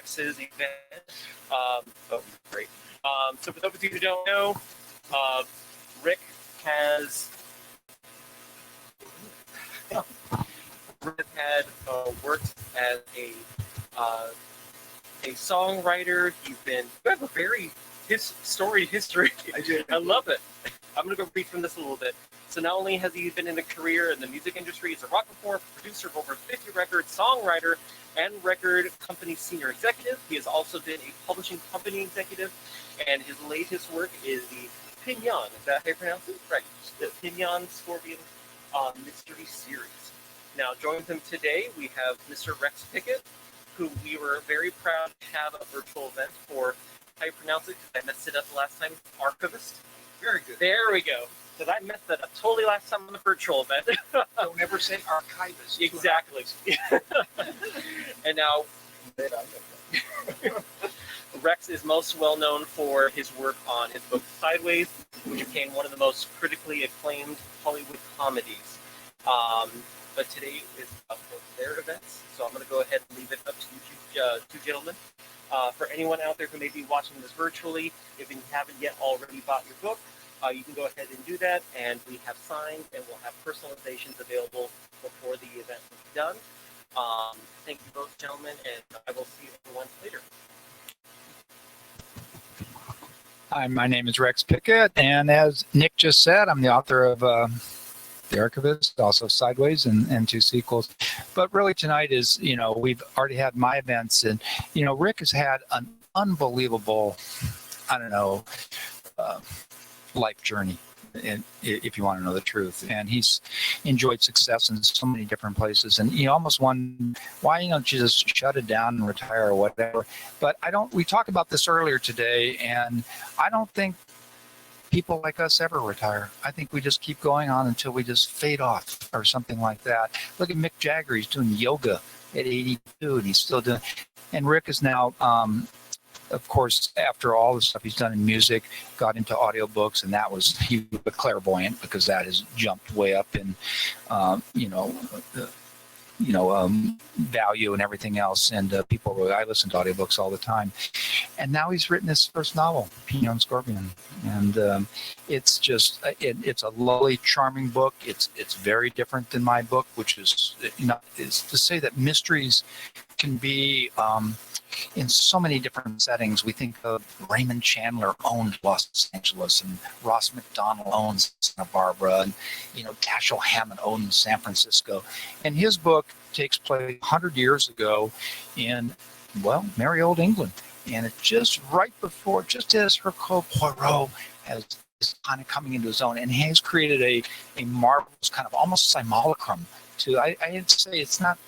Rex's event. Great. So for those of you who don't know, Rick has had worked as a songwriter. You have a very storied history. I do. I love it. I'm going to go read from this a little bit. So not only has he been in a career in the music industry, he's a rock performer, producer of over 50 records, songwriter, and record company senior executive. He has also been a publishing company executive, and his latest work is the Pinion. Is that how you pronounce it? Right. The Pinion Scorpion Mystery Series. Now, joining him today, we have Mr. Rex Pickett, who we were very proud to have a virtual event for. How you pronounce it? Because I messed it up the last time. Archivist. Very good. There we go. Because I messed that up totally last time on the virtual event. Don't ever say archivist. Exactly. And now, Rex is most well known for his work on his book Sideways, which became one of the most critically acclaimed Hollywood comedies. But today is about their events, so I'm going to go ahead and leave it up to you two gentlemen. For anyone out there who may be watching this virtually, if you haven't yet already bought your book, you can go ahead and do that, and we have signed and we'll have personalizations available before the event is done. Thank you both, gentlemen, and I will see everyone later. Hi, my name is Rex Pickett, and as Nick just said, I'm the author of The Archivist, also Sideways, and 2 sequels. But really tonight is, we've already had my events, and, Rick has had an unbelievable, life journey, if you want to know the truth. And he's enjoyed success in so many different places. And you almost wonder, why don't you just shut it down and retire or whatever? But we talked about this earlier today, and I don't think people like us ever retire. I think we just keep going on until we just fade off or something like that. Look at Mick Jagger. He's doing yoga at 82, and he's still doing. And Rick is now, of course, after all the stuff he's done in music, got into audiobooks, and he was a clairvoyant, because that has jumped way up in, value and everything else. And I listen to audiobooks all the time. And now he's written his first novel, Pinion Scorpion. And it's just, it's a lovely, charming book. It's very different than my book, which is to say that mysteries can be in so many different settings. We think of Raymond Chandler owned Los Angeles, and Ross McDonald owns Santa Barbara, and Dashiell Hammett owns San Francisco. And his book takes place 100 years ago in, merry old England. And it's just as Hercule Poirot is kind of coming into his own, and he has created a marvelous kind of almost simulacrum to, I'd say it's not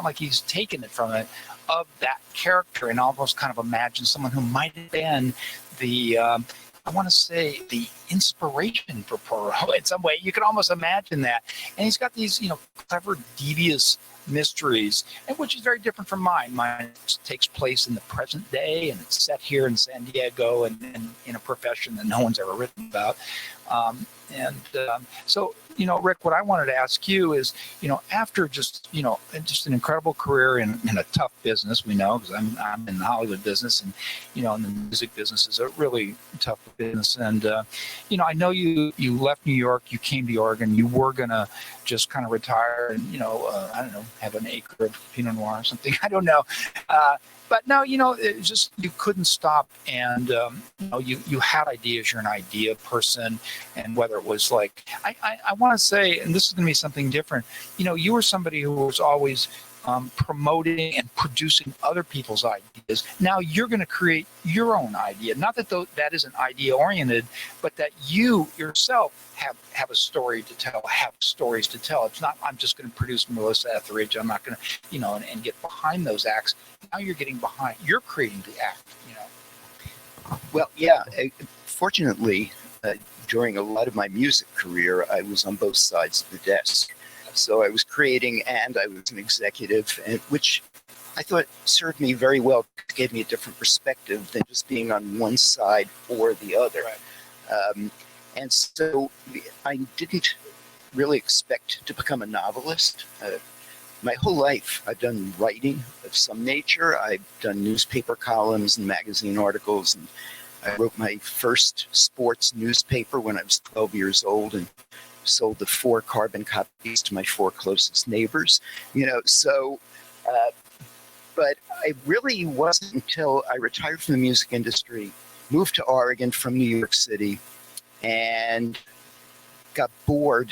like he's taken it from it, of that character, and almost kind of imagine someone who might have been the the inspiration for Poirot in some way. You can almost imagine that. And he's got these, clever, devious mysteries, and which is very different from mine. Mine takes place in the present day, and it's set here in San Diego, and in a profession that no one's ever written about. So, Rick, what I wanted to ask you is, after just an incredible career in a tough business, we know, because I'm in the Hollywood business, and, and the music business is a really tough business. And, I know you left New York, you came to Oregon, you were going to just kind of retire and, I don't know, have an acre of Pinot Noir or something. I don't know. But no, it just, you couldn't stop. And, you had ideas. You're an idea person. And whether it was like, I want to say, and this is going to be something different, you were somebody who was always promoting and producing other people's ideas. Now you're going to create your own idea. Not that that isn't idea oriented, but that you yourself have a story to tell, have stories to tell. It's not, I'm just going to produce Melissa Etheridge. I'm not going to, and get behind those acts. Now you're you're creating the act, Well, yeah, fortunately, during a lot of my music career, I was on both sides of the desk. So I was creating and I was an executive, which I thought served me very well, gave me a different perspective than just being on one side or the other. Right. And so I didn't really expect to become a novelist. My whole life I've done writing, of some nature. I've done newspaper columns and magazine articles, and I wrote my first sports newspaper when I was 12 years old and sold the 4 carbon copies to my 4 closest neighbors. But it really wasn't until I retired from the music industry, moved to Oregon from New York City, and got bored.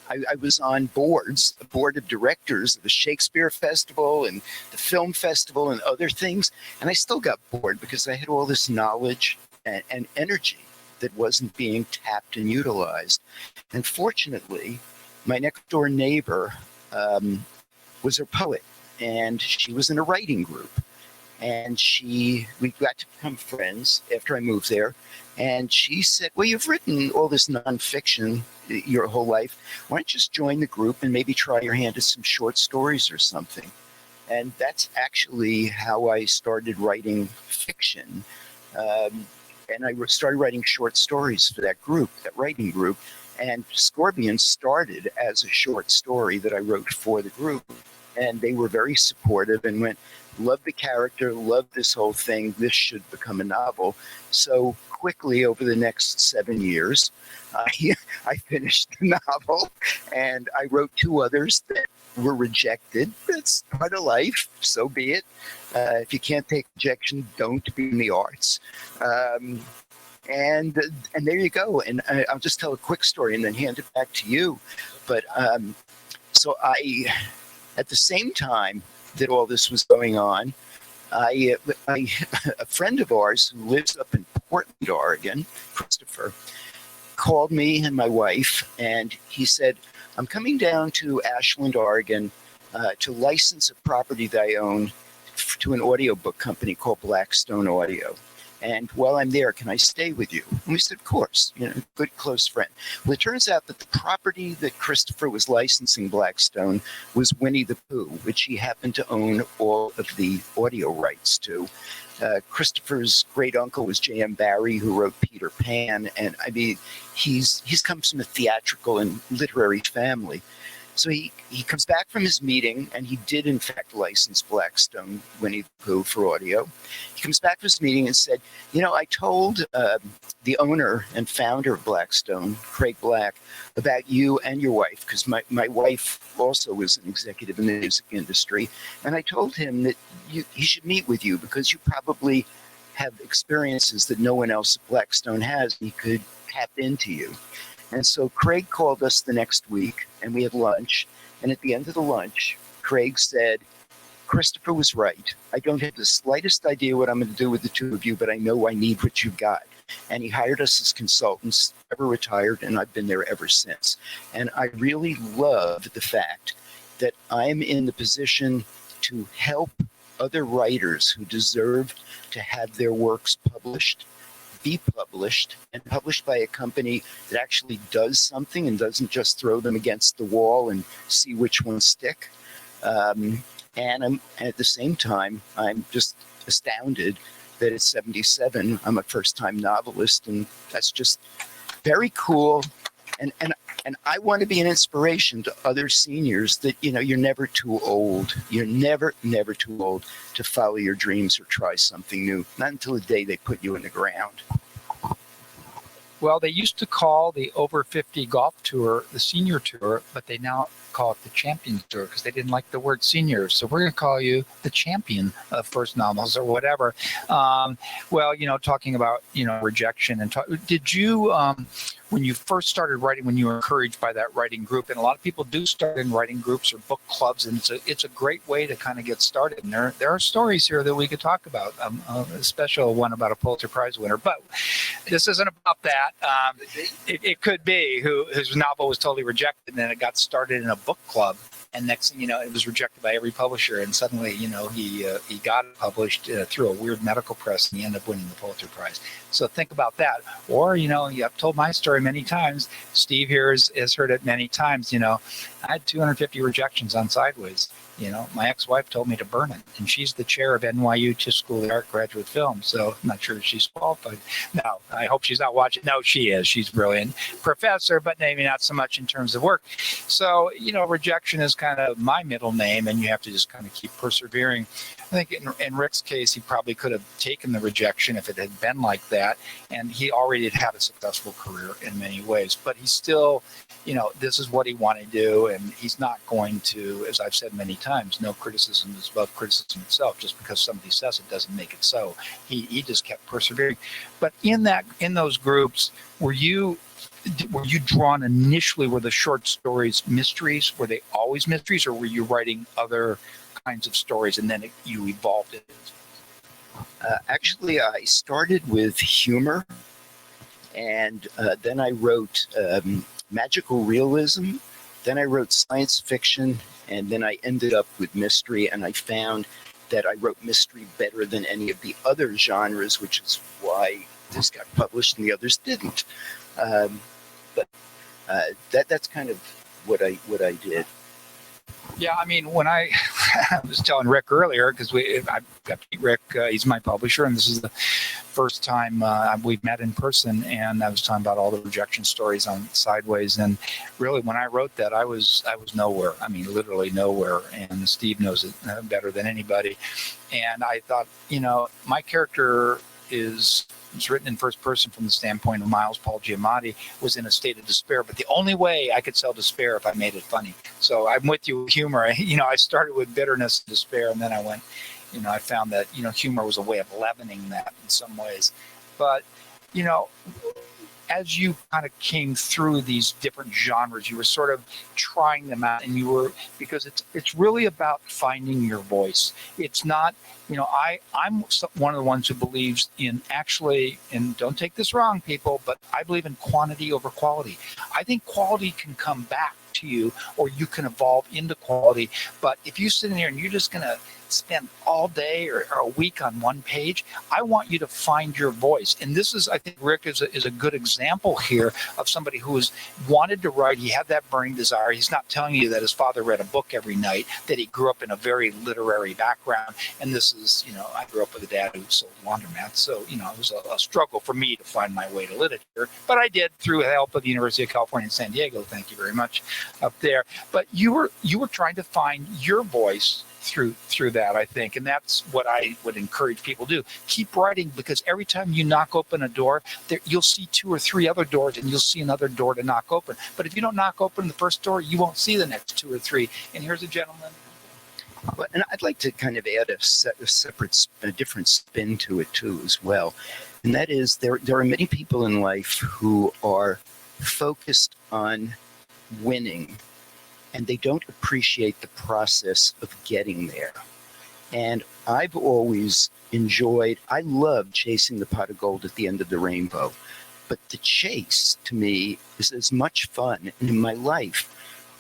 I was on boards, a board of directors of the Shakespeare Festival and the Film Festival and other things, and I still got bored because I had all this knowledge and energy that wasn't being tapped and utilized. And fortunately, my next door neighbor was a poet, and she was in a writing group. And we got to become friends after I moved there. And she said, well, you've written all this nonfiction your whole life. Why don't you just join the group and maybe try your hand at some short stories or something? And that's actually how I started writing fiction. And I started writing short stories for that group, that writing group. And Scorpion started as a short story that I wrote for the group. And they were very supportive and went, love the character, love this whole thing. This should become a novel. So quickly over the next 7 years, I finished the novel, and I wrote 2 others that were rejected. That's part of life. So be it. If you can't take rejection, don't be in the arts. And there you go. And I'll just tell a quick story and then hand it back to you. But so at the same time that all this was going on, a friend of ours who lives up in Portland, Oregon, Christopher, called me and my wife, and he said, I'm coming down to Ashland, Oregon, to license a property that I own to an audiobook company called Blackstone Audio. And while I'm there, can I stay with you? And we said, of course, good close friend. Well, it turns out that the property that Christopher was licensing Blackstone was Winnie the Pooh, which he happened to own all of the audio rights to. Christopher's great uncle was J.M. Barrie, who wrote Peter Pan. And I mean, he's comes from a theatrical and literary family. So he comes back from his meeting, and he did, in fact, license Blackstone Winnie the Pooh for audio. He comes back from his meeting and said, I told the owner and founder of Blackstone, Craig Black, about you and your wife, because my wife also was an executive in the music industry. And I told him that he should meet with you because you probably have experiences that no one else at Blackstone has. He could tap into you. And so Craig called us the next week, and we had lunch. And at the end of the lunch, Craig said, Christopher was right. I don't have the slightest idea what I'm going to do with the 2 of you, but I know I need what you've got. And he hired us as consultants, never retired, and I've been there ever since. And I really love the fact that I'm in the position to help other writers who deserve to have their works published be published and published by a company that actually does something and doesn't just throw them against the wall and see which ones stick. And at the same time, I'm just astounded that at 77, I'm a first-time novelist, and that's just very cool. And I want to be an inspiration to other seniors that, you're never too old. You're never too old to follow your dreams or try something new. Not until the day they put you in the ground. Well, they used to call the over 50 golf tour the senior tour, but they now call it the champion tour because they didn't like the word senior. So we're going to call you the champion of first novels or whatever. Talking about, rejection and did you, when you first started writing, when you were encouraged by that writing group, and a lot of people do start in writing groups or book clubs, and it's a great way to kind of get started. And there are stories here that we could talk about, a special one about a Pulitzer Prize winner, but this isn't about that. It could be whose novel was totally rejected, and then it got started in a book club. And next thing you know, it was rejected by every publisher. And suddenly, he got it published through a weird medical press, and he ended up winning the Pulitzer Prize. So think about that. Or, I've told my story many times. Steve here has heard it many times. I had 250 rejections on Sideways. My ex-wife told me to burn it, and she's the chair of NYU School of Art Graduate Film, so I'm not sure if she's qualified. No, I hope she's not watching. No, she is. She's brilliant professor, but maybe not so much in terms of work. So, rejection is kind of my middle name, and you have to just kind of keep persevering. I think in Rick's case, he probably could have taken the rejection if it had been like that, and he already had a successful career in many ways, but he's still, this is what he wanted to do, and he's not going to, as I've said many times, no criticism is above criticism itself. Just because somebody says it doesn't make it so. He just kept persevering. But in those groups, were you drawn initially? Were the short stories mysteries? Were they always mysteries, or were you writing other kinds of stories and then you evolved it? Actually, I started with humor, and then I wrote magical realism. Then I wrote science fiction, and then I ended up with mystery, and I found that I wrote mystery better than any of the other genres, which is why this got published and the others didn't. But that's kind of what I did. Yeah, I mean, when I was telling Rick earlier, because I've got Rick, he's my publisher, and this is the first time we've met in person, and I was talking about all the rejection stories on Sideways, and really when I wrote that, I was nowhere. I mean, literally nowhere, and Steve knows it better than anybody. And I thought, my character is written in first person from the standpoint of Miles Paul Giamatti, was in a state of despair, but the only way I could sell despair if I made it funny. So I'm with you with humor. I started with bitterness and despair, and then I went, I found that, humor was a way of leavening that in some ways. But, as you kind of came through these different genres, you were sort of trying them out, and because it's really about finding your voice. It's not, I'm one of the ones who believes in actually, and don't take this wrong, people, but I believe in quantity over quality. I think quality can come back to you, or you can evolve into quality. But if you sit in here and you're just going to spend all day or a week on one page, I want you to find your voice. And this is, I think Rick is a good example here of somebody who has wanted to write. He had that burning desire. He's not telling you that his father read a book every night, that he grew up in a very literary background. And this is, I grew up with a dad who sold laundromats. So, it was a struggle for me to find my way to literature. But I did through the help of the University of California in San Diego. Thank you very much up there. But you were trying to find your voice through that, I think, and that's what I would encourage people to do. Keep writing, because every time you knock open a door, you'll see 2 or 3 other doors, and you'll see another door to knock open. But if you don't knock open the first door, you won't see the next 2 or 3. And here's a gentleman. Well, and I'd like to kind of add a different spin to it too as well, and that is there are many people in life who are focused on winning, and they don't appreciate the process of getting there. And I've always I love chasing the pot of gold at the end of the rainbow. But the chase, to me, is as much fun. And in my life,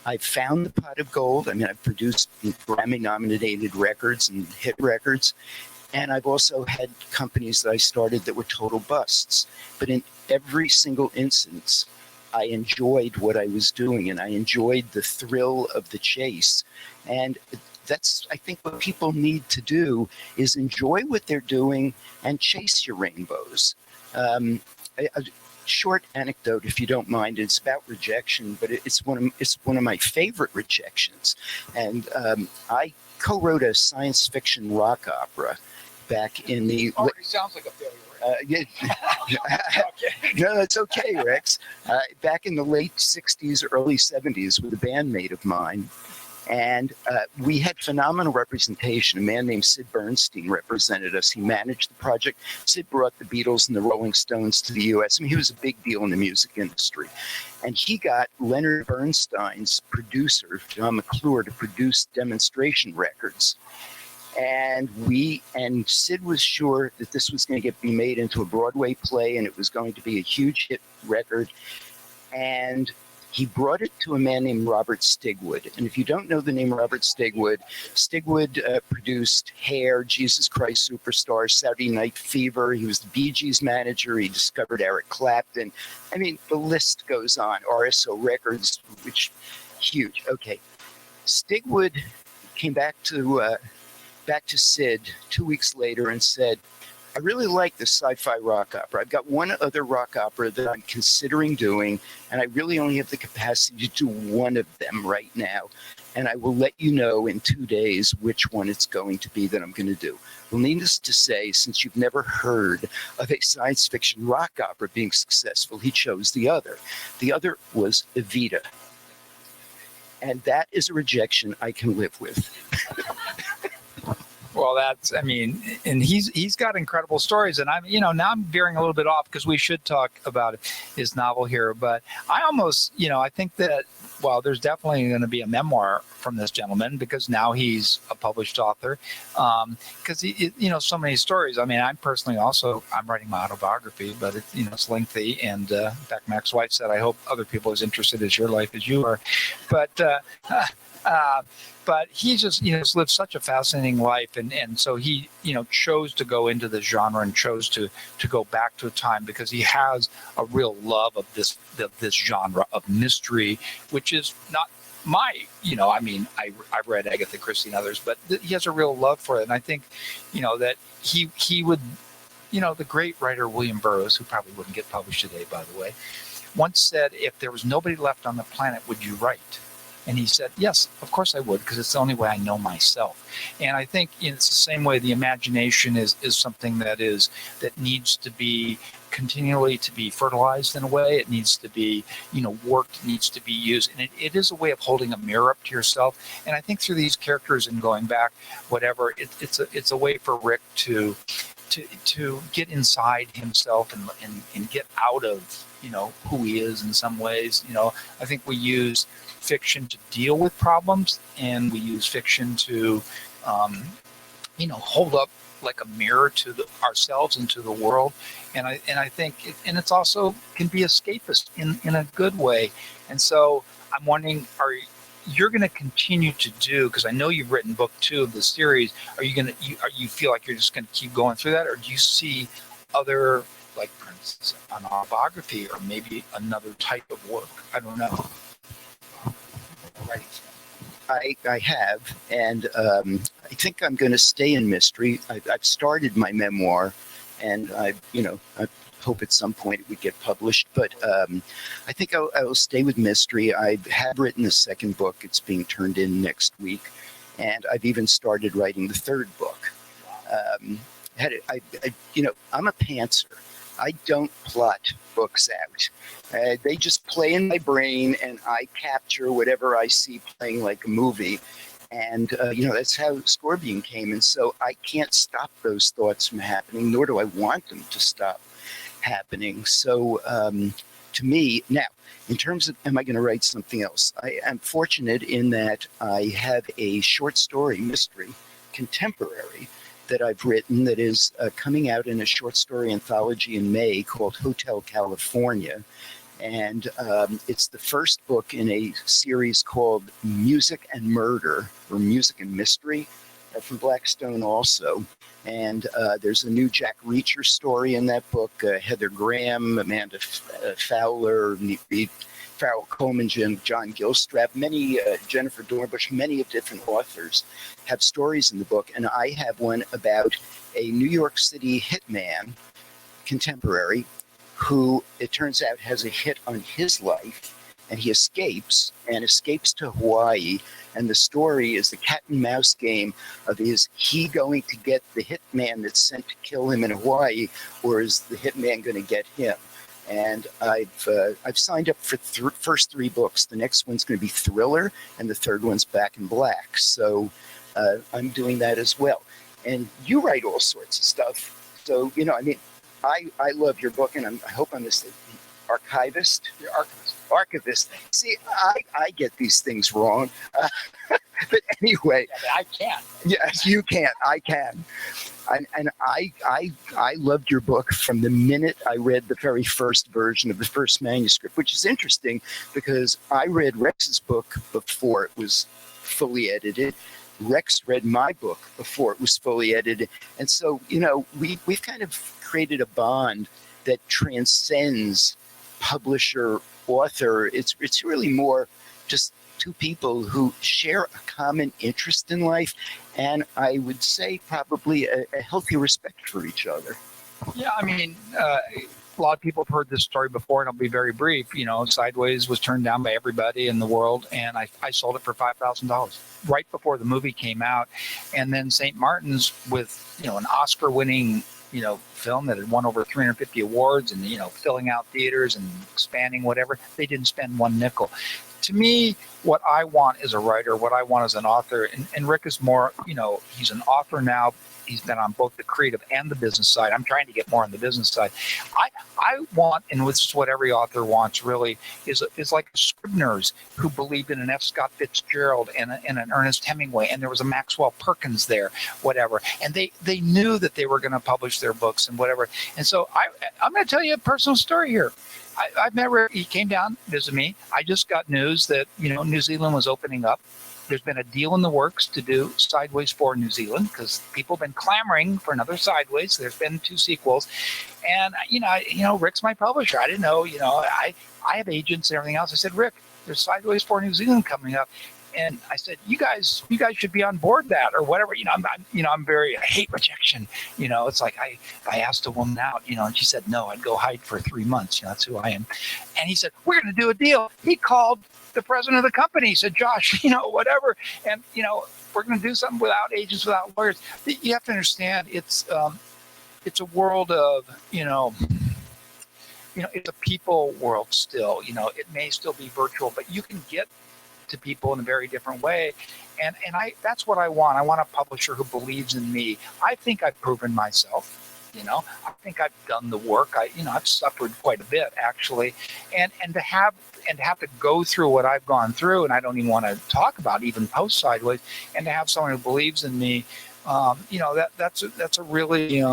I've found the pot of gold. I mean, I've produced Grammy-nominated records and hit records. And I've also had companies that I started that were total busts. But in every single instance, I enjoyed what I was doing, and I enjoyed the thrill of the chase. And that's, I think, what people need to do is enjoy what they're doing and chase your rainbows. A short anecdote, if you don't mind. It's about rejection, but it's one of my favorite rejections. And I co-wrote a science fiction rock opera back in the. Already sounds like a failure. Yeah. No, it's okay, Rex. Back in the late 60s, early 70s with a bandmate of mine. And we had phenomenal representation. A man named Sid Bernstein represented us. He managed the project. Sid brought the Beatles and the Rolling Stones to the U.S. I mean, he was a big deal in the music industry. And he got Leonard Bernstein's producer, John McClure, to produce demonstration records. And Sid was sure that this was going to be made into a Broadway play, and it was going to be a huge hit record. And he brought it to a man named Robert Stigwood. And if you don't know the name Robert Stigwood, produced Hair, Jesus Christ Superstar, Saturday Night Fever. He was the BeeGees manager. He discovered Eric Clapton. I mean, the list goes on. RSO Records, which huge. Okay. Stigwood came back to Sid 2 weeks later and said, I really like the sci-fi rock opera. I've got one other rock opera that I'm considering doing, and I really only have the capacity to do one of them right now. And I will let you know in 2 days which one it's going to be that I'm going to do. Well, needless to say, since you've never heard of a science fiction rock opera being successful, he chose the other. The other was Evita. And that is a rejection I can live with. Well, that's, I mean, and he's got incredible stories, and I'm, now I'm veering a little bit off because we should talk about his novel here, but I almost, I think that, well, there's definitely going to be a memoir from this gentleman because now he's a published author, because he, so many stories. I mean, I'm writing my autobiography, but it's lengthy, and in fact, Max White said, I hope other people as interested as your life as you are, but he just, has lived such a fascinating life. And so he, chose to go into this genre and chose to go back to a time because he has a real love of this genre of mystery, which is not my, I've read Agatha Christie and others, but he has a real love for it. And I think, that he would, the great writer William Burroughs, who probably wouldn't get published today, by the way, once said, if there was nobody left on the planet, would you write? And he said, yes, of course I would, because it's the only way I know myself. And I think it's the same way the imagination is something that needs to be continually to be fertilized in a way. It needs to be, worked, it needs to be used. And it is a way of holding a mirror up to yourself. And I think through these characters and going back, whatever, it's a way for Rick to get inside himself and get out of, who he is in some ways. I think we use fiction to deal with problems, and we use fiction to, hold up like a mirror to ourselves and to the world. And I think it's also can be escapist in a good way. And so I'm wondering, you're going to continue to do, because I know you've written book 2 of the series. Are you feel like you're just going to keep going through that, or do you see other, like for instance, an autobiography or maybe another type of work? I don't know. I have, and I think I'm going to stay in mystery. I've started my memoir, and I hope at some point it would get published. But I think I will stay with mystery. I have written the second book; it's being turned in next week, and I've even started writing the third book. I'm a pantser. I don't plot books out. They just play in my brain, and I capture whatever I see playing like a movie. And, that's how Scorpion came. And so I can't stop those thoughts from happening, nor do I want them to stop happening. So to me, now, in terms of, am I going to write something else? I am fortunate in that I have a short story mystery, contemporary, that I've written that is coming out in a short story anthology in May called Hotel California. And it's the first book in a series called Music and Murder, or Music and Mystery, from Blackstone also. And there's a new Jack Reacher story in that book. Heather Graham, Amanda Fowler, Farrell Coleman, John Gilstrap, many, Jennifer Dornbush, many of different authors have stories in the book. And I have one about a New York City hitman, contemporary, who it turns out has a hit on his life, and he escapes to Hawaii. And the story is the cat and mouse game of, is he going to get the hitman that's sent to kill him in Hawaii, or is the hitman going to get him? And I've signed up for first 3 books. The next one's going to be thriller, and the third one's Back in Black. So I'm doing that as well. And you write all sorts of stuff. So, I love your book, and I hope I'm this archivist. You're archivist. Archivist. See, I get these things wrong. But anyway. Yeah, but I can't. Yes, you can't. I can. And I loved your book from the minute I read the very first version of the first manuscript, which is interesting because I read Rex's book before it was fully edited. Rex read my book before it was fully edited. And so, we've kind of created a bond that transcends publisher, author. It's really more just two people who share a common interest in life, and I would say probably a healthy respect for each other. Yeah, I mean, a lot of people have heard this story before, and I'll be very brief. You know, Sideways was turned down by everybody in the world, and I sold it for $5,000 right before the movie came out. And then St. Martin's, with, you know, an Oscar-winning, you know, film that had won over 350 awards and, you know, filling out theaters and expanding whatever, they didn't spend one nickel. To me, what I want as a writer, what I want as an author, and Rick is more, you know, he's an author now. He's been on both the creative and the business side. I'm trying to get more on the business side. I want, and this is what every author wants really, is like Scribners who believed in an F. Scott Fitzgerald and an Ernest Hemingway, and there was a Maxwell Perkins there, whatever. And they knew that they were going to publish their books and whatever. And so I'm going to tell you a personal story here. I've met Rick. He came down, visit me. I just got news that, you know, New Zealand was opening up. There's been a deal in the works to do Sideways for New Zealand because people have been clamoring for another Sideways. There's been 2 sequels. And, you know, Rick's my publisher. I didn't know, you know, I have agents and everything else. I said, Rick, there's Sideways for New Zealand coming up. And I said, you guys should be on board that or whatever. You know, I hate rejection. You know, it's like I asked a woman out, you know, and she said, no, I'd go hide for 3 months. You know, that's who I am. And he said, we're going to do a deal. He called the president of the company. He said, Josh, you know, whatever. And, you know, we're going to do something without agents, without lawyers. You have to understand it's a world of, you know, it's a people world still. You know, it may still be virtual, but you can get to people in a very different way. And that's what I want. I want a publisher who believes in me. I think I've proven myself. You know, I think I've done the work. I've suffered quite a bit actually, and to have to go through what I've gone through, and I don't even want to talk about even post Sideways, and to have someone who believes in me, you know, that's a really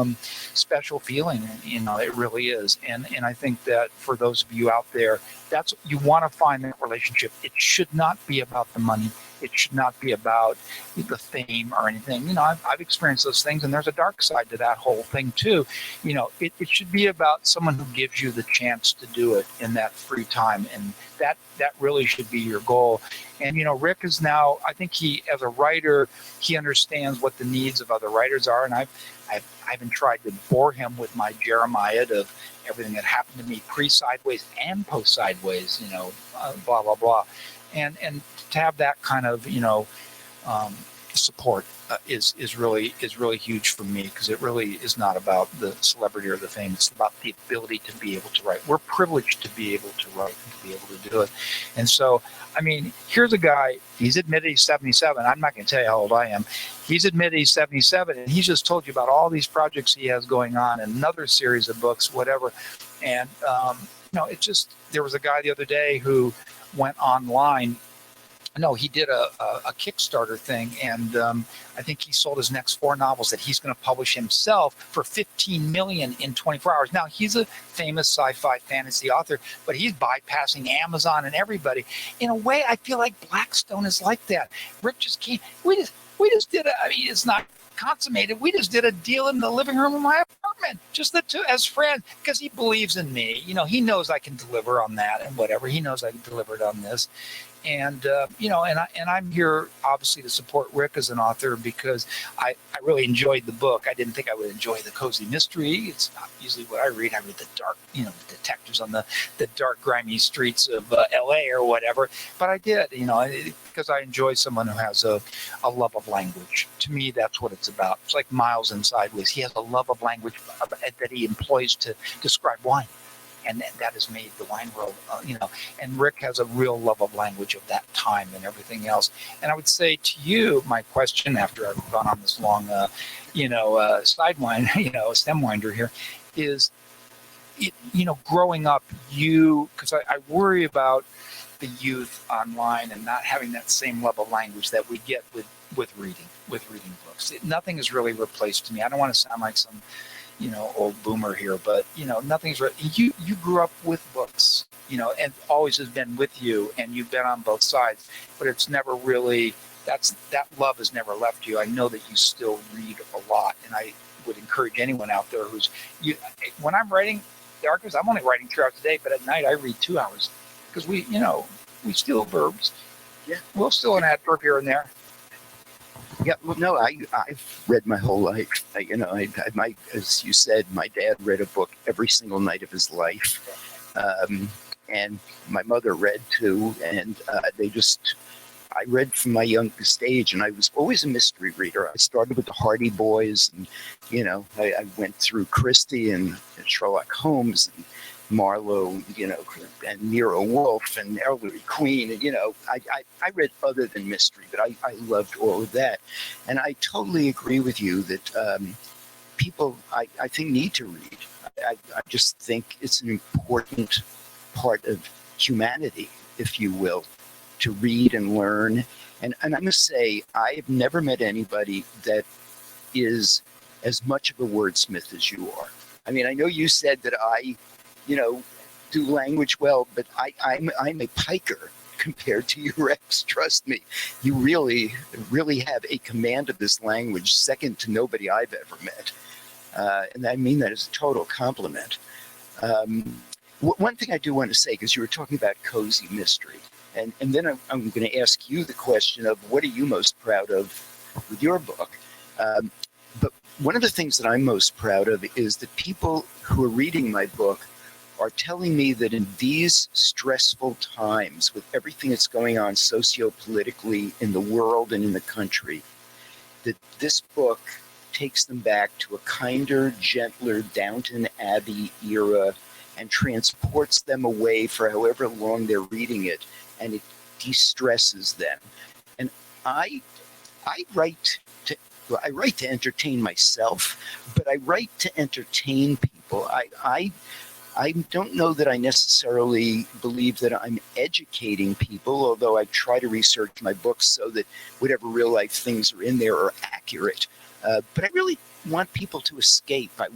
special feeling. You know, it really is. And I think that for those of you out there, that's, you want to find that relationship. It should not be about the money. It should not be about the fame or anything. You know, I've experienced those things, and there's a dark side to that whole thing too. You know, it should be about someone who gives you the chance to do it in that free time, and that really should be your goal. And, you know, Rick is now, I think he, as a writer, he understands what the needs of other writers are, and I haven't tried to bore him with my Jeremiah of everything that happened to me pre-Sideways and post-Sideways, you know, blah, blah, blah. And to have that kind of, you know, support is really huge for me, because it really is not about the celebrity or the fame. It's about the ability to be able to write. We're privileged to be able to write and to be able to do it. And so, I mean, here's a guy, he's admitted he's 77. I'm not going to tell you how old I am. He's admitted he's 77, and he's just told you about all these projects he has going on, and another series of books, whatever. And, you know, it just, there was a guy the other day who went online. No, he did a Kickstarter thing, and I think he sold his next 4 novels that he's going to publish himself for $15 million in 24 hours. Now, he's a famous sci-fi fantasy author, but he's bypassing Amazon and everybody. In a way, I feel like Blackstone is like that. Rick just came. We just did I mean, it's not consummated. We just did a deal in the living room of my apartment, just the two as friends, because he believes in me. You know, he knows I can deliver on that and whatever. He knows I can deliver it on this. And, you know, and I'm here obviously to support Rick as an author, because I really enjoyed the book. I didn't think I would enjoy the cozy mystery. It's not usually what I read. I read the dark, you know, the detectives on the dark, grimy streets of LA or whatever. But I did, you know, because I enjoy someone who has a love of language. To me, that's what it's about. It's like Miles in Sideways. He has a love of language that he employs to describe wine. And that has made the wine world, you know, and Rick has a real love of language of that time and everything else. And I would say to you, my question after I've gone on this long, you know, sidewind, you know, stem winder here, is, you know, growing up, because I worry about the youth online and not having that same love of language that we get with reading books. Nothing has really replaced me. I don't want to sound like some, you know, old boomer here, but, you know, nothing's right. You grew up with books, you know, and always has been with you, and you've been on both sides, but it's never really, that love has never left you. I know that you still read a lot, and I would encourage anyone out there when I'm writing the archives, I'm only writing 3 hours a day, but at night I read 2 hours, because we steal verbs. We'll still an adverb here and there. Yeah, well, no, I've read my whole life. As you said, my dad read a book every single night of his life, and my mother read too. And I read from my youngest age, and I was always a mystery reader. I started with the Hardy Boys, and I went through Christie and Sherlock Holmes and Marlowe, and Nero Wolfe and Ellery Queen, and I read other than mystery, but I loved all of that. And I totally agree with you that people I think need to read. I just think it's an important part of humanity, if you will, to read and learn. And I must say, I have never met anybody that is as much of a wordsmith as you are. I mean, I know you said that I do language well, but I'm a piker compared to you, Rex. Trust me, you really have a command of this language second to nobody I've ever met. And I mean that as a total compliment. One thing I do want to say, because you were talking about cozy mystery, and then I'm going to ask you the question of what are you most proud of with your book? But one of the things that I'm most proud of is that people who are reading my book are telling me that in these stressful times, with everything that's going on socio-politically in the world and in the country, that this book takes them back to a kinder, gentler Downton Abbey era and transports them away for however long they're reading it, and it de-stresses them. And I write to entertain myself, but I write to entertain people. I don't know that I necessarily believe that I'm educating people, although I try to research my books so that whatever real life things are in there are accurate. But I really want people to escape. I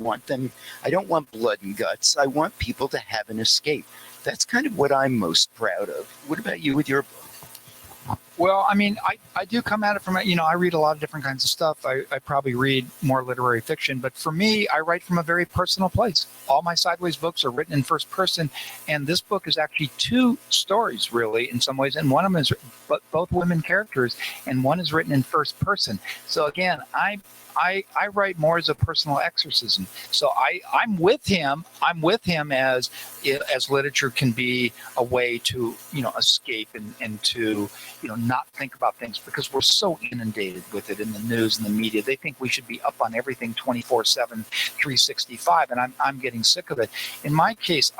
don't want blood and guts. I want people to have an escape. That's kind of what I'm most proud of. What about you with your book? Well, I mean, I do come at it from, I read a lot of different kinds of stuff. I probably read more literary fiction, but for me, I write from a very personal place. All my Sideways books are written in first person, and this book is actually two stories, really, in some ways, and one of them is both women characters, and one is written in first person. So again, I write more as a personal exorcism. So I'm with him. I'm with him as literature can be a way to, escape and to, not think about things, because we're so inundated with it in the news and the media. They think we should be up on everything 24/7, 365. And I'm getting sick of it. In my case,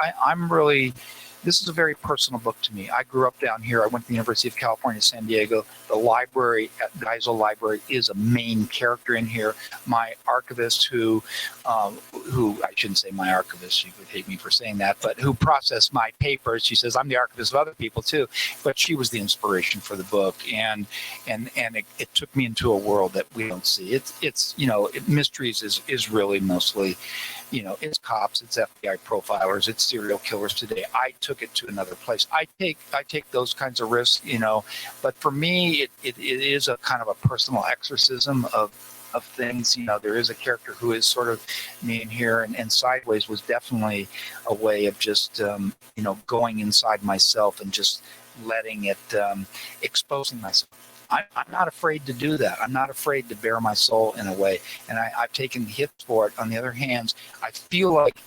this is a very personal book to me. I grew up down here. I went to the University of California, San Diego. The library at Geisel Library is a main character in here. My archivist, who I shouldn't say my archivist, she would hate me for saying that, but who processed my papers. She says I'm the archivist of other people too, but she was the inspiration for the book, and it took me into a world that we don't see. It's mysteries is really mostly, it's cops, it's FBI profilers, it's serial killers today. I took it to another place. I take those kinds of risks, but for me, it is a kind of a personal exorcism of things. There is a character who is sort of me in here, and Sideways was definitely a way of just, going inside myself and just letting it, exposing myself. I'm not afraid to do that. I'm not afraid to bare my soul in a way, and I've taken hits for it. On the other hand, I feel like,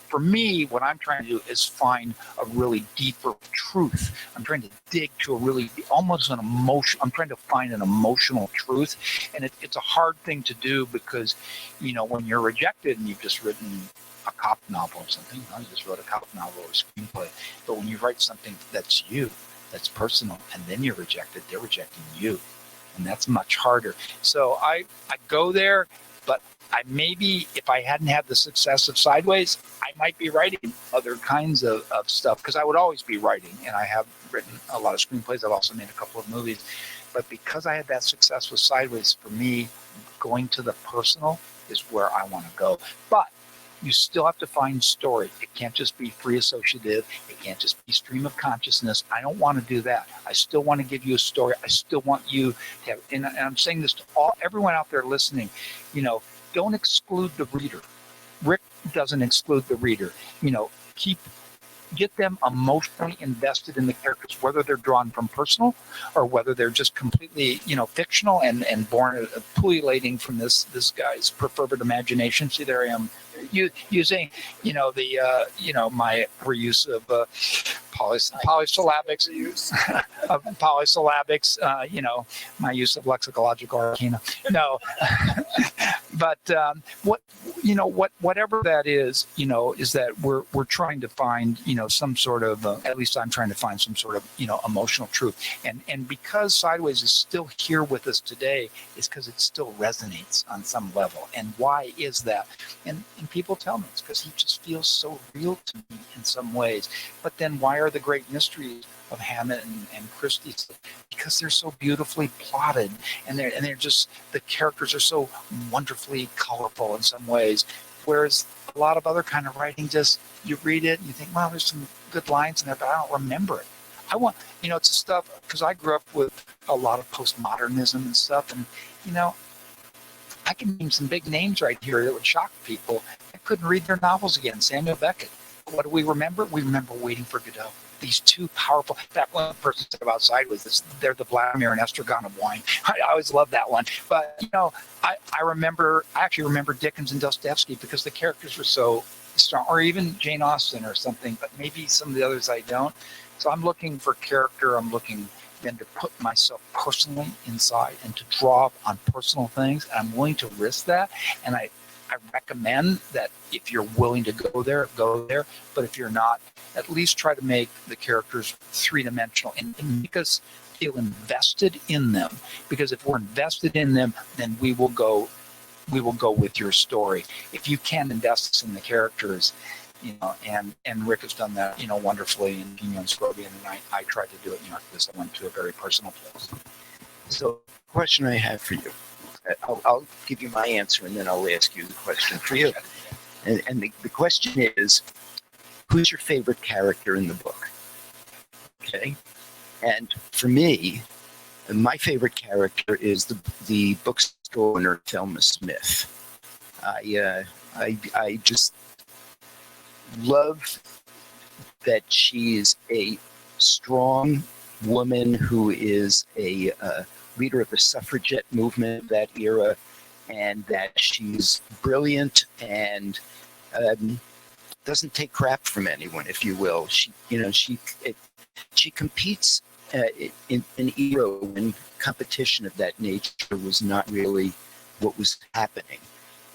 for me, what I'm trying to do is find a really deeper truth. I'm trying to dig to a really, almost an emotion. I'm trying to find an emotional truth, and it's a hard thing to do because, when you're rejected and you've just written a cop novel or something, I just wrote a cop novel or a screenplay, but when you write something that's you, that's personal, and then you're rejected, they're rejecting you, and that's much harder. So I go there, but maybe if I hadn't had the success of Sideways, I might be writing other kinds of stuff, because I would always be writing, and I have written a lot of screenplays. I've also made a couple of movies, but because I had that success with Sideways, for me, going to the personal is where I want to go. But you still have to find story. It can't just be free associative. It can't just be stream of consciousness. I don't want to do that. I still want to give you a story. I still want you to have, and I'm saying this to everyone out there listening, don't exclude the reader. Rick doesn't exclude the reader. Keep get them emotionally invested in the characters, whether they're drawn from personal or whether they're just completely, fictional and born pullulating from this guy's perfervid imagination. See, there I am using, my reuse of polysyllabics, my use of lexicological arcana. No, but whatever that is that we're trying to find, some sort of, at least I'm trying to find some sort of, emotional truth. And because Sideways is still here with us today, is because it still resonates on some level. And why is that? And people tell me it's because he just feels so real to me in some ways. But then why are the great mysteries of Hammett and Christie? Because they're so beautifully plotted, and they're just, the characters are so wonderfully colorful in some ways. Whereas a lot of other kind of writing, just you read it and you think, wow, there's some good lines in there, but I don't remember it. I want, it's stuff, because I grew up with a lot of postmodernism and stuff, and I can name some big names right here that would shock people. I couldn't read their novels again. Samuel Beckett. What do we remember? We remember Waiting for Godot. These two powerful. That one person said about Sideways, they're the Vladimir and Estragon of wine. I always loved that one. But I actually remember Dickens and Dostoevsky because the characters were so strong, or even Jane Austen or something. But maybe some of the others I don't. So I'm looking for character. I'm looking then to put myself personally inside and to draw on personal things. And I'm willing to risk that. And I recommend that if you're willing to go there, go there. But if you're not, at least try to make the characters three-dimensional and make us feel invested in them. Because if we're invested in them, then we will go with your story. If you can invest us in the characters, and Rick has done that, wonderfully in Pino and Scorpion, and I tried to do it, because I went to a very personal place. So, the question I have for you, I'll give you my answer, and then I'll ask you the question for you. And the question is, who's your favorite character in the book? Okay, and for me, my favorite character is the bookstore owner, Thelma Smith. I just love that she is a strong woman who is a leader of the suffragette movement of that era, and that she's brilliant and doesn't take crap from anyone, if you will. She competes in an era when competition of that nature was not really what was happening.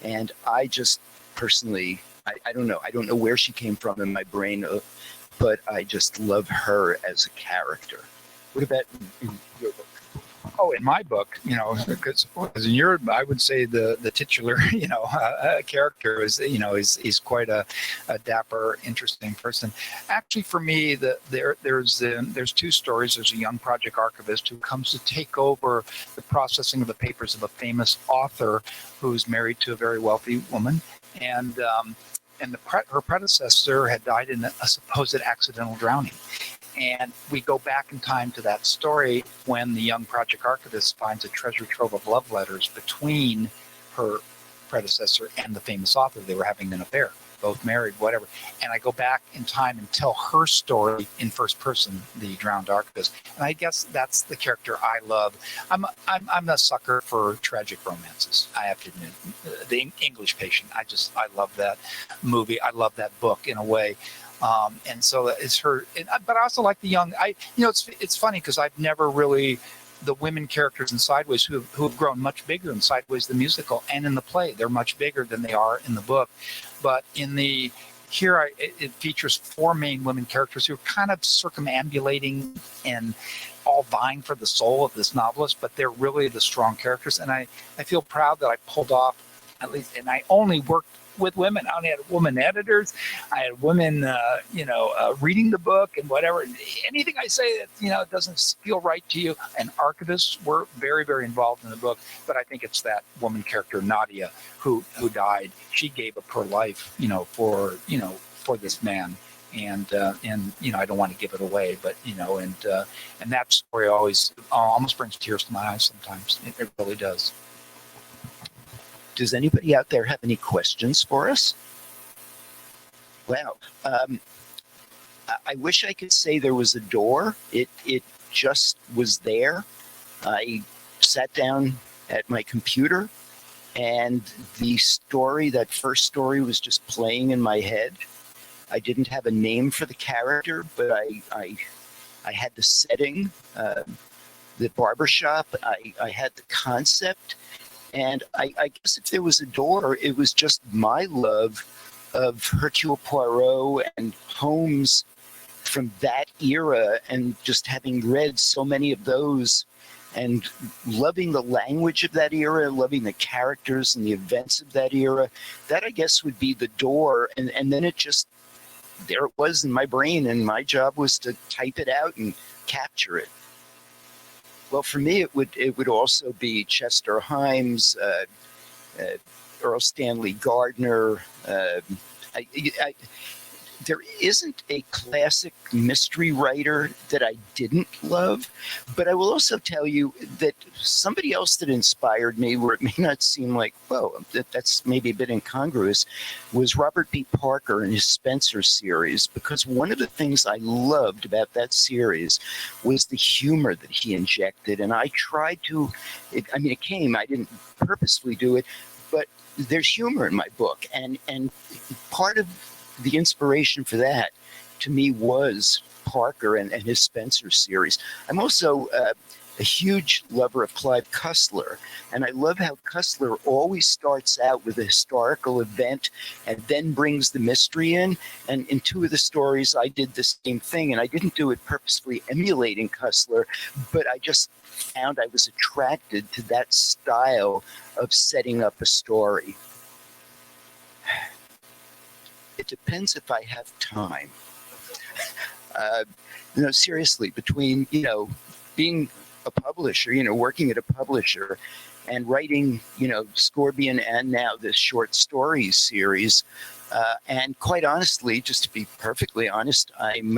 And I just personally, I don't know. I don't know where she came from in my brain, but I just love her as a character. What about in your book? Oh, in my book, because in your, I would say the titular, character is quite a dapper, interesting person. Actually, for me, there's two stories. There's a young project archivist who comes to take over the processing of the papers of a famous author who's married to a very wealthy woman, and her predecessor had died in a supposed accidental drowning. And we go back in time to that story when the young project archivist finds a treasure trove of love letters between her predecessor and the famous author. They were having an affair, both married, whatever. And I go back in time and tell her story in first person, the drowned archivist. And I guess that's the character I love. I'm a sucker for tragic romances, I have to admit. The English Patient, I love that movie. I love that book in a way. And so it's her, but I also like the young. It's funny because I've never really the women characters in Sideways who have grown much bigger in Sideways the musical and in the play. They're much bigger than they are in the book. But it features four main women characters who are kind of circumambulating and all vying for the soul of this novelist, but they're really the strong characters. And I feel proud that I pulled off at least, and I only worked with women. I only had women editors. I had women, reading the book and whatever. Anything I say that, doesn't feel right to you. And archivists were very, very involved in the book. But I think it's that woman character, Nadia, who died. She gave up her life, for this man. And I don't want to give it away, but, and that story almost brings tears to my eyes sometimes. It really does. Does anybody out there have any questions for us? Wow. I wish I could say there was a door. It just was there. I sat down at my computer, and the story, that first story, was just playing in my head. I didn't have a name for the character, but I had the setting, the barbershop. I had the concept, and I guess if there was a door, it was just my love of Hercule Poirot and Holmes from that era, and just having read so many of those and loving the language of that era, loving the characters and the events of that era. That, I guess, would be the door. And then it just, there it was in my brain, and my job was to type it out and capture it. Well, for me, it would also be Chester Himes, Earl Stanley Gardner. There isn't a classic mystery writer that I didn't love, but I will also tell you that somebody else that inspired me, where it may not seem like, whoa, that's maybe a bit incongruous, was Robert B. Parker and his Spencer series, because one of the things I loved about that series was the humor that he injected, and I tried to, it came, I didn't purposefully do it, but there's humor in my book, and part of the inspiration for that, to me, was Parker and his Spencer series. I'm also a huge lover of Clive Cussler, and I love how Cussler always starts out with a historical event and then brings the mystery in. And in two of the stories, I did the same thing, and I didn't do it purposefully emulating Cussler, but I just found I was attracted to that style of setting up a story. It depends if I have time. Seriously, between, being a publisher, working at a publisher and writing, Scorpion and now this short stories series. And quite honestly, just to be perfectly honest, I'm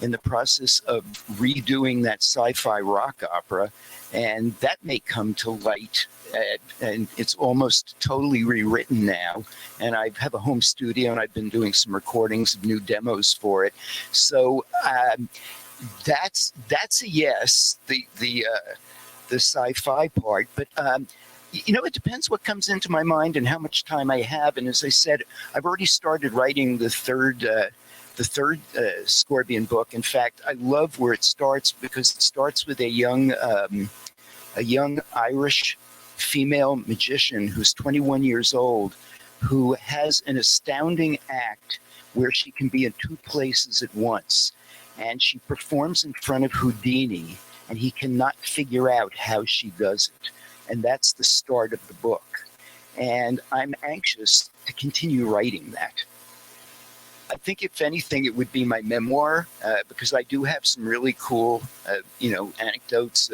in the process of redoing that sci-fi rock opera, and that may come to light. And it's almost totally rewritten now. And I have a home studio, and I've been doing some recordings of new demos for it. So that's a yes. The sci-fi part, but it depends what comes into my mind and how much time I have. And as I said, I've already started writing the third Scorpion book. In fact, I love where it starts, because it starts with a young Irish female magician who's 21 years old, who has an astounding act where she can be in two places at once. And she performs in front of Houdini, and he cannot figure out how she does it. And that's the start of the book. And I'm anxious to continue writing that. I think, if anything, it would be my memoir, because I do have some really cool, anecdotes.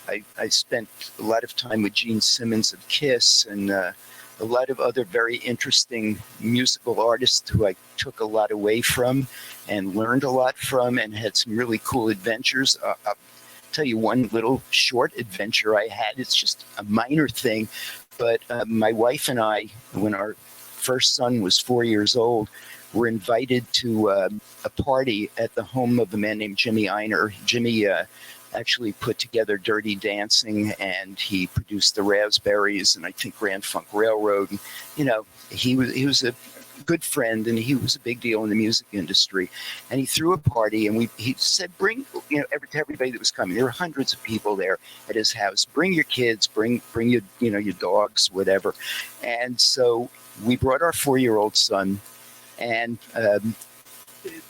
I spent a lot of time with Gene Simmons of Kiss, and a lot of other very interesting musical artists who I took a lot away from and learned a lot from, and had some really cool adventures. I'll tell you one little short adventure I had. It's just a minor thing, but my wife and I, when our first son was 4 years old, were invited to a party at the home of a man named Jimmy Einer. Jimmy actually put together Dirty Dancing, and he produced the Raspberries, and I think Grand Funk Railroad. And, he was a good friend, and he was a big deal in the music industry. And he threw a party, and he said, bring, to everybody that was coming. There were hundreds of people there at his house. Bring your kids, bring your, your dogs, whatever. And so we brought our 4-year-old son, and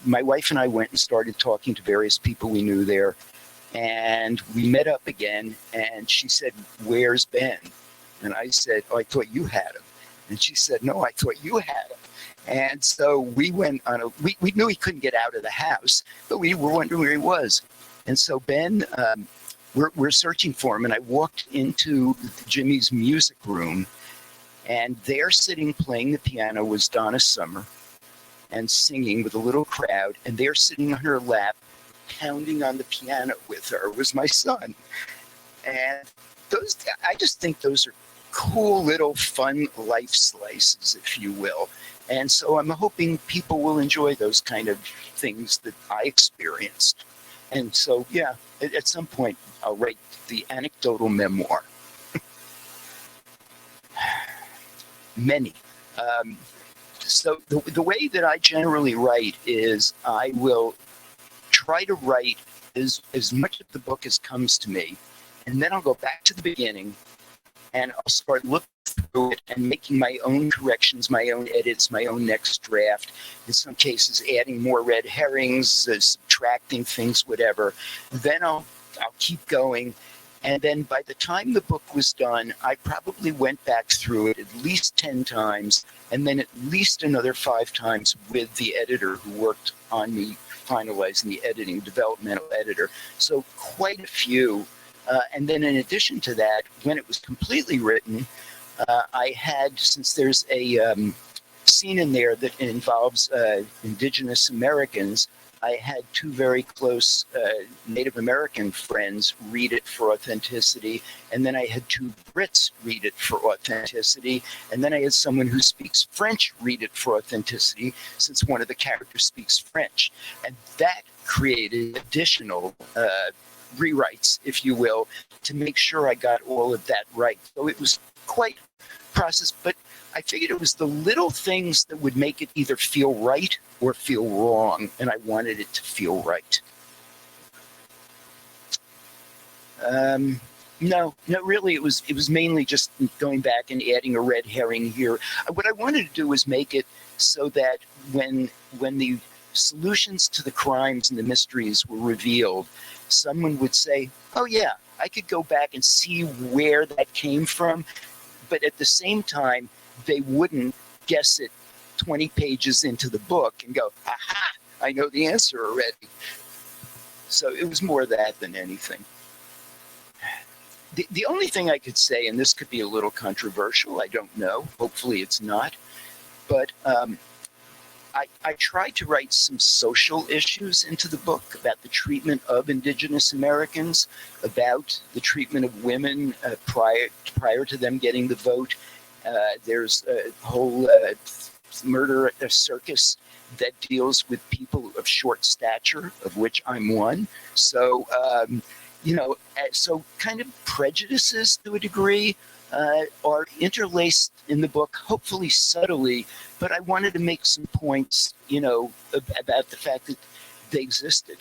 my wife and I went and started talking to various people we knew there. And we met up again, and she said, "Where's Ben?" And I said, "Oh, I thought you had him." And she said, "No, I thought you had him." And so we went on we knew he couldn't get out of the house, but we were wondering where he was. And so Ben, we're searching for him, and I walked into Jimmy's music room, and there, sitting playing the piano, was Donna Summer, and singing with a little crowd, and there, sitting on her lap, pounding on the piano with her, was my son. And I just think those are cool little fun life slices, if you will. And so I'm hoping people will enjoy those kind of things that I experienced. And so, yeah, at some point I'll write the anecdotal memoir. Many. So the way that I generally write is I will try to write as much of the book as comes to me, and then I'll go back to the beginning and I'll start looking through it and making my own corrections, my own edits, my own next draft. In some cases, adding more red herrings, subtracting things, whatever. Then I'll keep going. And then by the time the book was done, I probably went back through it at least 10 times, and then at least another 5 times with the editor who worked on me finalizing the editing, developmental editor. So quite a few. And then in addition to that, when it was completely written, I had, since there's a scene in there that involves Indigenous Americans, I had 2 very close Native American friends read it for authenticity, and then I had 2 Brits read it for authenticity, and then I had someone who speaks French read it for authenticity, since one of the characters speaks French. And that created additional rewrites, if you will, to make sure I got all of that right. So it was quite a process, but I figured it was the little things that would make it either feel right or feel wrong, and I wanted it to feel right. No, really, it was mainly just going back and adding a red herring here. What I wanted to do was make it so that when the solutions to the crimes and the mysteries were revealed, someone would say, oh yeah, I could go back and see where that came from, but at the same time, they wouldn't guess it 20 pages into the book and go, aha, I know the answer already. So it was more that than anything. The only thing I could say, and this could be a little controversial, I don't know, hopefully it's not, but I tried to write some social issues into the book about the treatment of Indigenous Americans, about the treatment of women prior to them getting the vote. There's a whole murder at the circus that deals with people of short stature, of which I'm one. So, so kind of prejudices to a degree are interlaced in the book, hopefully subtly, but I wanted to make some points, about the fact that they existed.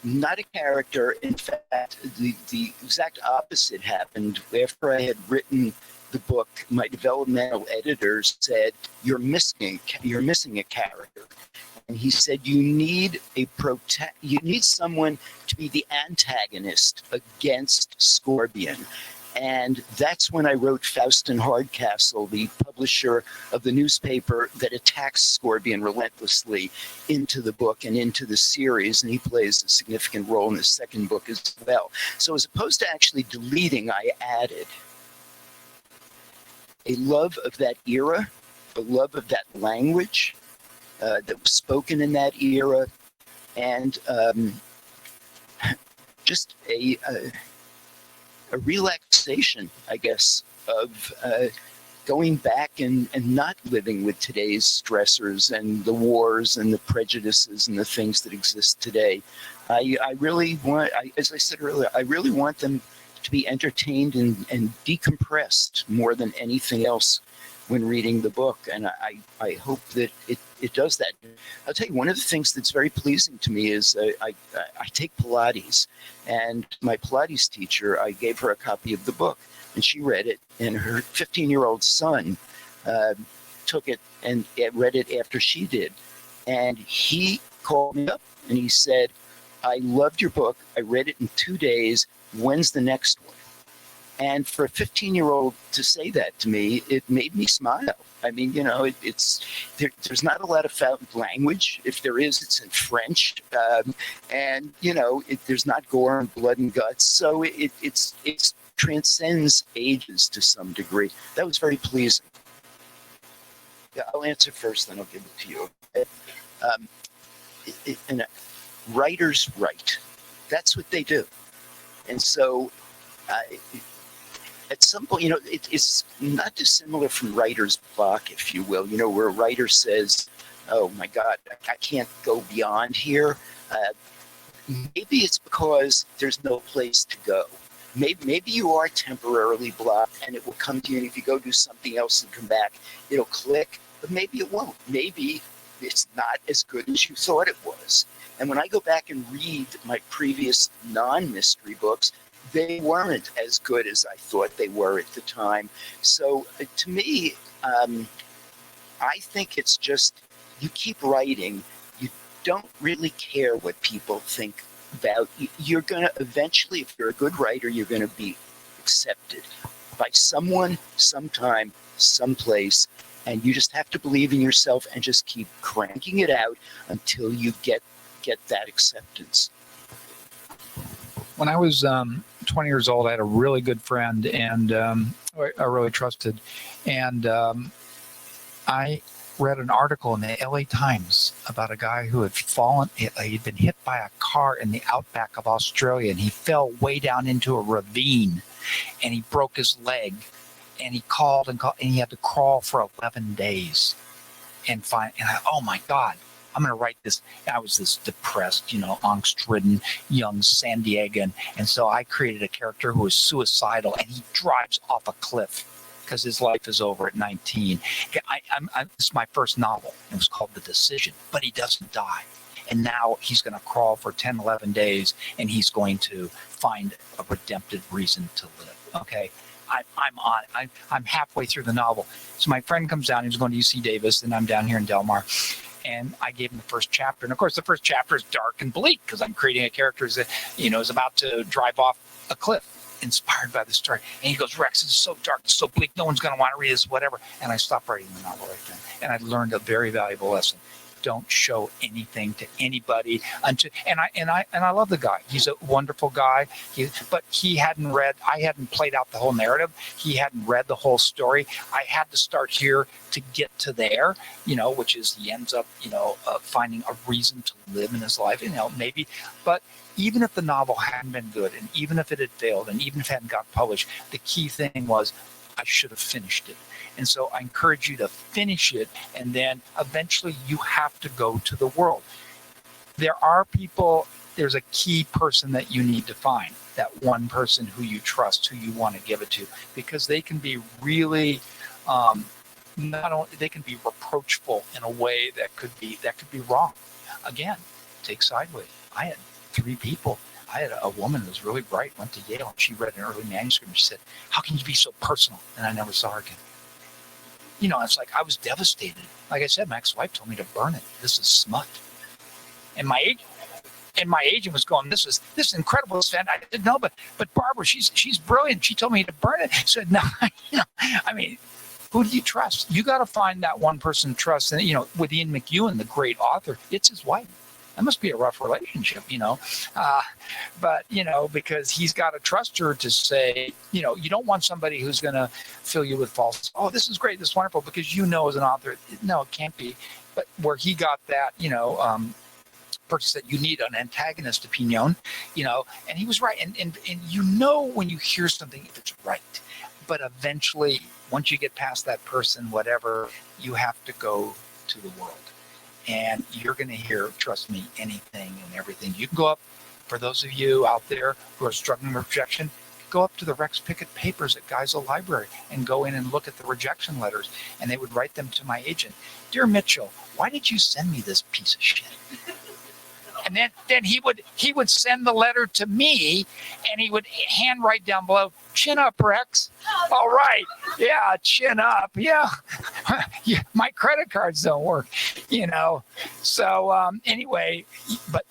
Not a character. In fact, the exact opposite happened. After I had written the book, my developmental editors said, you're missing a character. And he said, you need someone to be the antagonist against Scorpion. And that's when I wrote Faustin Hardcastle, the publisher of the newspaper that attacks Scorpion relentlessly, into the book and into the series. And he plays a significant role in the second book as well. So as opposed to actually deleting, I added a love of that era, a love of that language that was spoken in that era, and just a relaxation, I guess, of going back and not living with today's stressors and the wars and the prejudices and the things that exist today. I really want, as I said earlier, I really want them to be entertained and decompressed more than anything else when reading the book. And I hope that it does that. I'll tell you, one of the things that's very pleasing to me is I take Pilates, and my Pilates teacher, I gave her a copy of the book, and she read it, and her 15-year-old son took it and read it after she did. And he called me up and he said, I loved your book. I read it in 2 days. When's the next one? And for a 15-year-old to say that to me, it made me smile. I mean, there's not a lot of found language. If there is, it's in French. And, there's not gore and blood and guts. So it transcends ages to some degree. That was very pleasing. Yeah, I'll answer first, then I'll give it to you. And writers write. That's what they do. And so at some point, it's not dissimilar from writer's block, if you will, where a writer says, oh my God, I can't go beyond here. Maybe it's because there's no place to go. Maybe you are temporarily blocked and it will come to you, and if you go do something else and come back, it'll click, but maybe it won't. Maybe it's not as good as you thought it was. And when I go back and read my previous non-mystery books, they weren't as good as I thought they were at the time. So to me, I think it's just, you keep writing, you don't really care what people think about. You're going to eventually, if you're a good writer, you're going to be accepted by someone, sometime, someplace, and you just have to believe in yourself and just keep cranking it out until you get that acceptance. When I was 20 years old, I had a really good friend and I really trusted, and I read an article in the LA Times about a guy who had he'd been hit by a car in the outback of Australia, and he fell way down into a ravine and he broke his leg, and he called and he had to crawl for 11 days and oh my God, I'm going to write this. I was this depressed, angst-ridden young San Diegan, and so I created a character who was suicidal, and he drives off a cliff because his life is over at 19. This is my first novel. It was called The Decision, but he doesn't die. And now he's going to crawl for 10, 11 days, and he's going to find a redemptive reason to live. Okay, I'm halfway through the novel. So my friend comes down. He was going to UC Davis, and I'm down here in Del Mar. And I gave him the first chapter. And of course, the first chapter is dark and bleak because I'm creating a character that, is about to drive off a cliff, inspired by the story. And he goes, Rex, it's so dark, it's so bleak, no one's going to want to read this, whatever. And I stopped writing the novel right then. And I learned a very valuable lesson. Don't show anything to anybody until, and I love the guy. He's a wonderful guy. But I hadn't played out the whole narrative. He hadn't read the whole story. I had to start here to get to there, which is he ends up, finding a reason to live in his life, maybe. But even if the novel hadn't been good, and even if it had failed, and even if it hadn't got published, the key thing was I should have finished it. And so I encourage you to finish it, and then eventually you have to go to the world. There's a key person that you need to find, that one person who you trust, who you want to give it to, because they can be really, they can be reproachful in a way that could be wrong. Again, take Sideways. I had 3 people. I had a woman who was really bright, went to Yale, and she read an early manuscript and she said, how can you be so personal? And I never saw her again. It's like I was devastated. Like I said, my ex-wife told me to burn it. This is smut. And my agent was going, this is incredible. I didn't know, but Barbara, she's brilliant. She told me to burn it. I said, no, who do you trust? You got to find that one person to trust. And, with Ian McEwan, the great author, it's his wife. That must be a rough relationship, but, because he's got to trust her to say, you don't want somebody who's going to fill you with false, oh, this is great, this is wonderful, because as an author, no, it can't be. But where he got that, purchase that you need an antagonist opinion, and he was right. And when you hear something, if it's right. But eventually, once you get past that person, whatever, you have to go to the world. And you're going to hear, trust me, anything and everything. You can go up, for those of you out there who are struggling with rejection, go up to the Rex Pickett papers at Geisel Library and go in and look at the rejection letters. And they would write them to my agent. Dear Mitchell, why did you send me this piece of shit? And then he would send the letter to me, and he would handwrite down below, chin up, Rex. All right. Yeah, chin up. Yeah. Yeah, my credit cards don't work, So anyway, but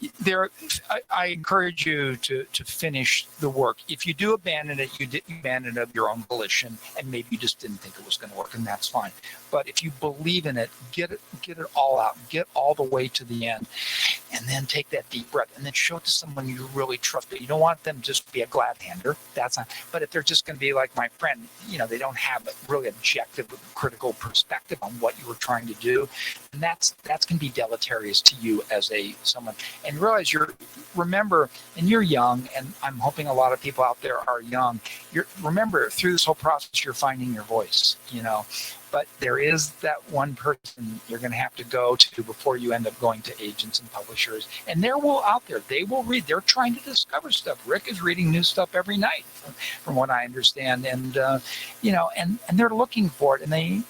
I encourage you to finish the work. If you do abandon it, you didn't abandon it of your own volition, and maybe you just didn't think it was going to work, and that's fine. But if you believe in it, get it all out, get all the way to the end, and then take take that deep breath and then show it to someone you really trust. But you don't want them just to be a glad hander. That's not. But if they're just going to be like my friend, they don't have a really objective, critical perspective on what you were trying to do, and that's going to be deleterious to you as someone. And realize remember, and you're young, and I'm hoping a lot of people out there are young. Remember, through this whole process, you're finding your voice. But there is that one person you're going to have to go to before you end up going to agents and publishers. And they're out there. They will read. They're trying to discover stuff. Rick is reading new stuff every night, from what I understand. And and they're looking for it. And they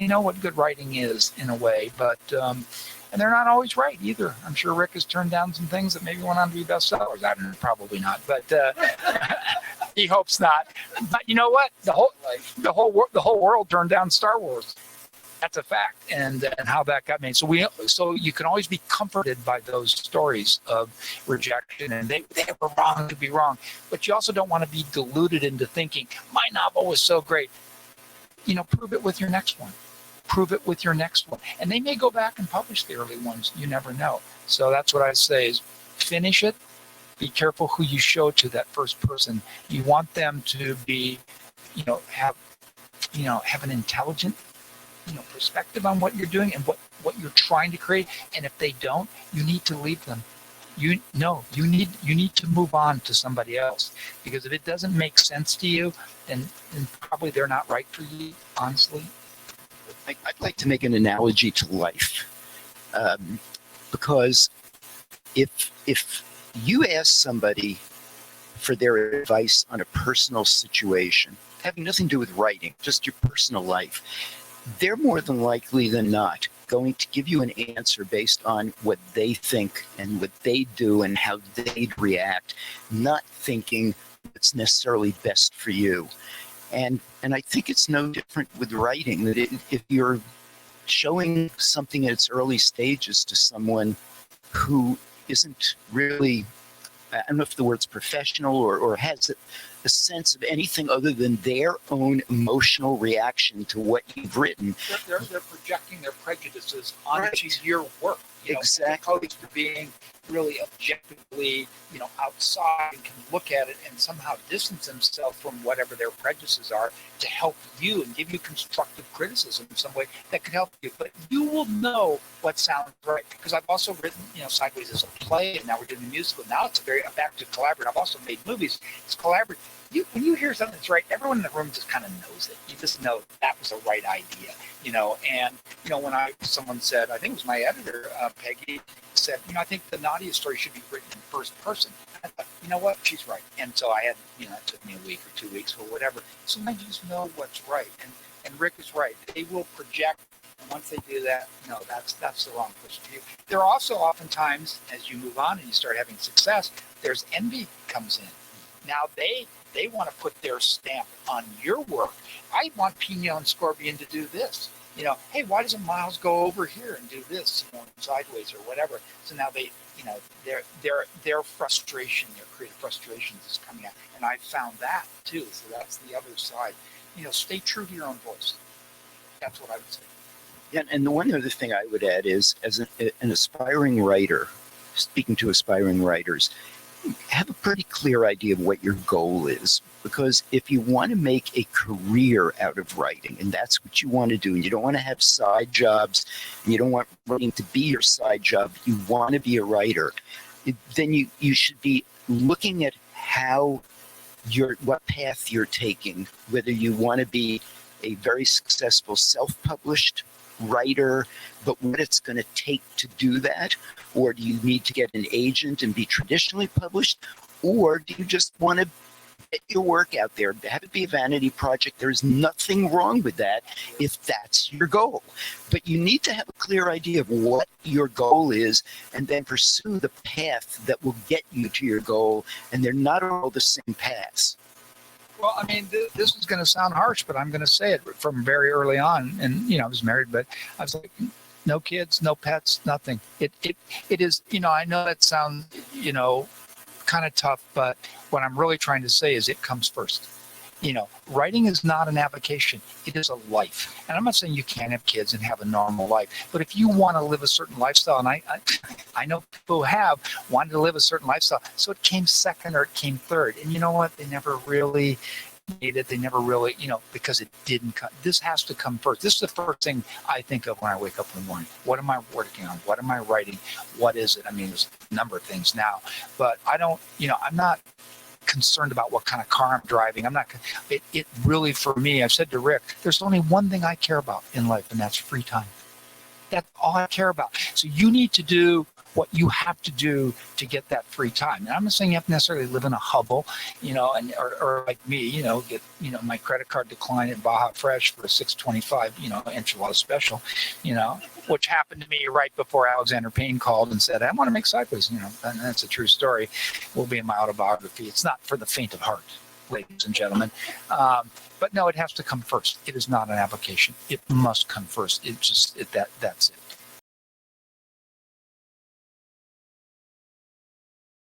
know what good writing is in a way. But and they're not always right either. I'm sure Rick has turned down some things that maybe went on to be bestsellers. I don't know, probably not. But he hopes not. But you know what? The whole world turned down Star Wars. That's a fact, and how that got made. So you can always be comforted by those stories of rejection, and they were wrong to be wrong. But you also don't want to be deluded into thinking my novel was so great. Prove it with your next one. Prove it with your next one, and they may go back and publish the early ones. You never know. So that's what I say: is finish it. Be careful who you show to that first person. You want them to be, have an intelligent, perspective on what you're doing and what you're trying to create. And if they don't, you need to leave them. You need to move on to somebody else, because if it doesn't make sense to you, then probably they're not right for you. Honestly, I'd like to make an analogy to life, because if you ask somebody for their advice on a personal situation, having nothing to do with writing, just your personal life, they're more than likely than not going to give you an answer based on what they think and what they do and how they'd react, not thinking what's necessarily best for you. And I think it's no different with writing, that if you're showing something at its early stages to someone who isn't really, I don't know if the word's professional or has a sense of anything other than their own emotional reaction to what you've written. They're projecting their prejudices onto your work. Exactly. As opposed to being really objectively, outside and can look at it and somehow distance themselves from whatever their prejudices are to help you and give you constructive criticism in some way that could help you. But you will know what sounds right. Because I've also written, Sideways as a play, and now we're doing a musical. Now it's back to collaborative. I've also made movies. It's collaborative. When you hear something that's right, everyone in the room just kind of knows it. You just know that was the right idea, And when someone said, I think it was my editor, Peggy, said, I think the Nadia story should be written in first person. I thought, you know what, she's right. And so I had, it took me a week or 2 weeks or whatever. Sometimes you just know what's right. And Rick is right. They will project. And once they do that, no, that's the wrong person for you. There are also oftentimes, as you move on and you start having success, there's envy comes in. Now they want to put their stamp on your work. I want Pino and Scorpion to do this. Hey, why doesn't Miles go over here and do this, Sideways or whatever? So now they, their frustration, their creative frustrations is coming out. And I found that too. So that's the other side. Stay true to your own voice. That's what I would say. Yeah, and the one other thing I would add is, as an aspiring writer, speaking to aspiring writers, have a pretty clear idea of what your goal is. Because if you want to make a career out of writing, and that's what you want to do, and you don't want to have side jobs, and you don't want writing to be your side job, you want to be a writer, then you should be looking at what path you're taking, whether you want to be a very successful self-published writer, but what it's going to take to do that, or do you need to get an agent and be traditionally published, or do you just want to get your work out there, have it be a vanity project? There's nothing wrong with that if that's your goal, but you need to have a clear idea of what your goal is and then pursue the path that will get you to your goal, and they're not all the same paths. Well, I mean, this is going to sound harsh, but I'm going to say it from very early on. And, I was married, but I was like, no kids, no pets, nothing. It is, I know that sounds, kind of tough, but what I'm really trying to say is it comes first. Writing is not an avocation. It is a life. And I'm not saying you can't have kids and have a normal life, but if you want to live a certain lifestyle, and I know people who have wanted to live a certain lifestyle, so it came second or it came third. And you know what? They never really made it. They never really, because it didn't come. This has to come first. This is the first thing I think of when I wake up in the morning. What am I working on? What am I writing? What is it? I mean, there's a number of things now, but I don't, I'm not concerned about what kind of car I'm driving. I'm not, it really, for me, I've said to Rick, there's only one thing I care about in life, and that's free time. That's all I care about. So you need to do what you have to do to get that free time. And I'm not saying you have to necessarily live in a hovel, or like me, get, my credit card decline at Baja Fresh for a $6.25, enchilada special, which happened to me right before Alexander Payne called and said, I want to make Sideways, and that's a true story. Will be in my autobiography. It's not for the faint of heart, ladies and gentlemen. But no, it has to come first. It is not an application. It must come first. That's it.